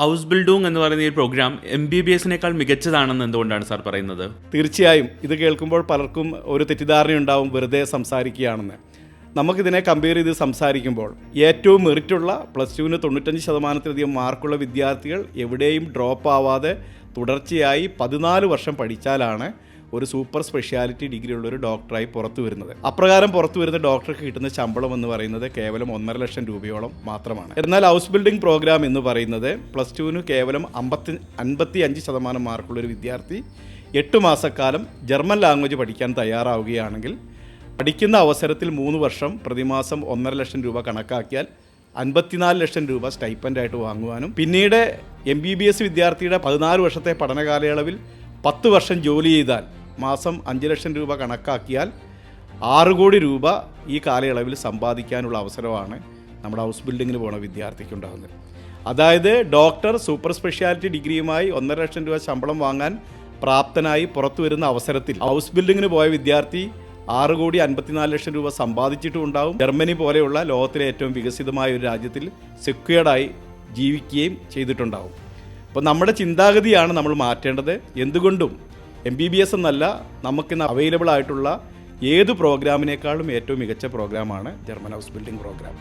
House building എന്ന് പറയുന്ന ഈ പ്രോഗ്രാം MBBS-നേക്കാൾ മികച്ചതാണെന്ന് എന്തുകൊണ്ടാണ് സാർ പറയുന്നത്? തീർച്ചയായും ഇത് കേൾക്കുമ്പോൾ പലർക്കും ഒരു തെറ്റിദ്ധാരണയുണ്ടാവും, വെറുതെ സംസാരിക്കുകയാണെന്ന്. നമുക്കിതിനെ കമ്പയർ ചെയ്ത് സംസാരിക്കുമ്പോൾ ഏറ്റവും മെറിറ്റുള്ള +2-ന് 95% മാർക്കുള്ള വിദ്യാർത്ഥികൾ എവിടെയും ഡ്രോപ്പ് ആവാതെ തുടർച്ചയായി 14 വർഷം പഠിച്ചാലാണ് ഒരു സൂപ്പർ സ്പെഷ്യാലിറ്റി ഡിഗ്രി ഉള്ളൊരു ഡോക്ടറായി പുറത്തു വരുന്നത്. അപ്രകാരം പുറത്തു വരുന്ന ഡോക്ടർക്ക് കിട്ടുന്ന ശമ്പളം എന്ന് പറയുന്നത് കേവലം 1.5 ലക്ഷം രൂപയോളം മാത്രമാണ്. എന്നാൽ ഹൗസ് ബിൽഡിംഗ് പ്രോഗ്രാം എന്ന് പറയുന്നത് +2-ന് കേവലം 55% മാർക്കുള്ളൊരു വിദ്യാർത്ഥി 8 മാസക്കാലം ജർമ്മൻ ലാംഗ്വേജ് പഠിക്കാൻ തയ്യാറാവുകയാണെങ്കിൽ പഠിക്കുന്ന അവസരത്തിൽ 3 വർഷം പ്രതിമാസം 1.5 ലക്ഷം രൂപ കണക്കാക്കിയാൽ 54 ലക്ഷം രൂപ സ്റ്റൈപ്പൻഡായിട്ട് വാങ്ങുവാനും പിന്നീട് MBBS വിദ്യാർത്ഥിയുടെ 14 വർഷത്തെ പഠന കാലയളവിൽ 10 വർഷം ജോലി ചെയ്താൽ മാസം 5 ലക്ഷം രൂപ കണക്കാക്കിയാൽ 6 കോടി രൂപ ഈ കാലയളവിൽ സമ്പാദിക്കാനുള്ള അവസരമാണ് നമ്മുടെ ഹൗസ് ബിൽഡിങ്ങിന് പോകുന്ന വിദ്യാർത്ഥിക്കുണ്ടാകുന്നത്. അതായത് ഡോക്ടർ സൂപ്പർ സ്പെഷ്യാലിറ്റി ഡിഗ്രിയുമായി 1.5 ലക്ഷം രൂപ ശമ്പളം വാങ്ങാൻ പ്രാപ്തനായി പുറത്തു വരുന്ന അവസരത്തിൽ ഹൗസ് ബിൽഡിങ്ങിന് പോയ വിദ്യാർത്ഥി 6 കോടി 54 ലക്ഷം രൂപ സമ്പാദിച്ചിട്ടും ഉണ്ടാവും. ജർമ്മനി പോലെയുള്ള ലോകത്തിലെ ഏറ്റവും വികസിതമായ ഒരു രാജ്യത്തിൽ സെക്യൂർഡായി ജീവിക്കുകയും ചെയ്തിട്ടുണ്ടാവും. അപ്പോൾ നമ്മുടെ ചിന്താഗതിയാണ് നമ്മൾ മാറ്റേണ്ടത്. എന്തുകൊണ്ടും MBBS എന്നല്ല, നമുക്കിന്ന് അവൈലബിൾ ആയിട്ടുള്ള ഏത് പ്രോഗ്രാമിനേക്കാളും ഏറ്റവും മികച്ച പ്രോഗ്രാമാണ് ജർമ്മൻ ഹൗസ് ബിൽഡിംഗ് പ്രോഗ്രാം.